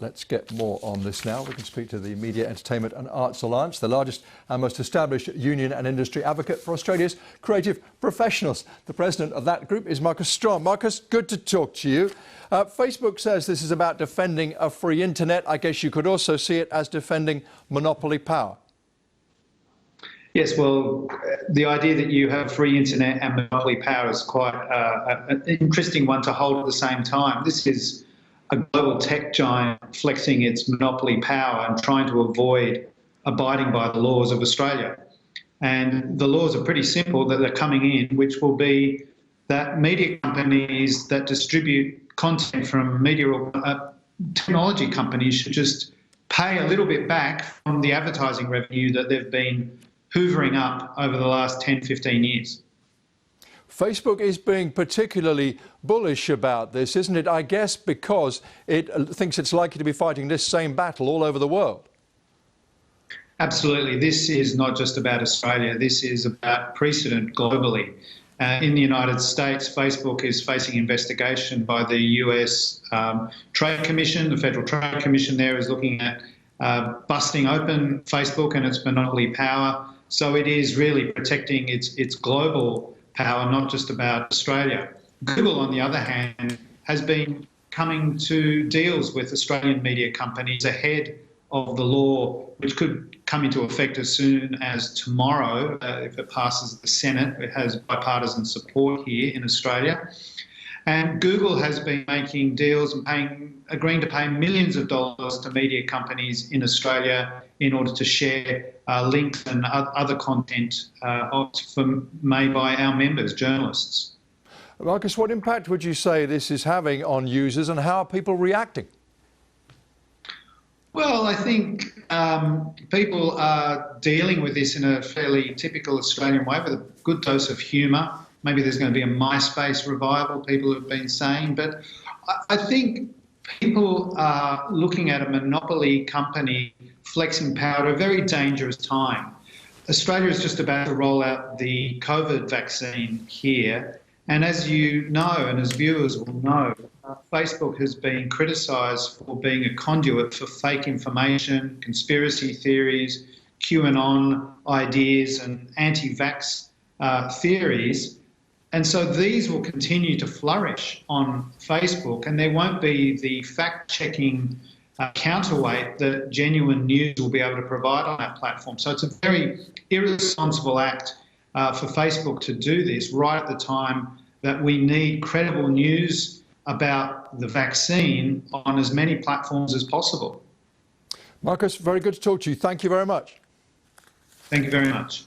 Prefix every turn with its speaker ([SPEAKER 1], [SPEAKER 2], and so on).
[SPEAKER 1] Let's get more on this now. We can speak to the Media, Entertainment and Arts Alliance, the largest and most established union and industry advocate for Australia's creative professionals. The president of that group is Marcus Strom. Marcus, good to talk to you. Facebook says this is about defending a free internet. I guess you could also see it as defending monopoly power.
[SPEAKER 2] Yes, well, the idea that you have free internet and monopoly power is quite an interesting one to hold at the same time. This is a global tech giant flexing its monopoly power and trying to avoid abiding by the laws of Australia. And the laws are pretty simple that they're coming in, which will be that media companies that distribute content from technology companies should just pay a little bit back from the advertising revenue that they've been hoovering up over the last 10, 15 years.
[SPEAKER 1] Facebook is being particularly bullish about this, isn't it? I guess because it thinks it's likely to be fighting this same battle all over the world.
[SPEAKER 2] Absolutely. This is not just about Australia. This is about precedent globally. In the United States, Facebook is facing investigation by the US Trade Commission. The Federal Trade Commission there is looking at busting open Facebook and its monopoly power. So it is really protecting its global power, not just about Australia. Google, on the other hand, has been coming to deals with Australian media companies ahead of the law, which could come into effect as soon as tomorrow if it passes the Senate. It has bipartisan support here in Australia. And Google has been making deals and agreeing to pay millions of dollars to media companies in Australia in order to share links and other content made by our members, journalists.
[SPEAKER 1] Marcus, what impact would you say this is having on users and how are people reacting?
[SPEAKER 2] Well, I think people are dealing with this in a fairly typical Australian way with a good dose of humour. Maybe there's going to be a MySpace revival, people have been saying. But I think people are looking at a monopoly company flexing power at a very dangerous time. Australia is just about to roll out the COVID vaccine here. And as you know, and as viewers will know, Facebook has been criticised for being a conduit for fake information, conspiracy theories, QAnon ideas and anti-vax theories. And so these will continue to flourish on Facebook, and there won't be the fact-checking counterweight that genuine news will be able to provide on that platform. So it's a very irresponsible act for Facebook to do this right at the time that we need credible news about the vaccine on as many platforms as possible.
[SPEAKER 1] Marcus, very good to talk to you. Thank you very much.
[SPEAKER 2] Thank you very much.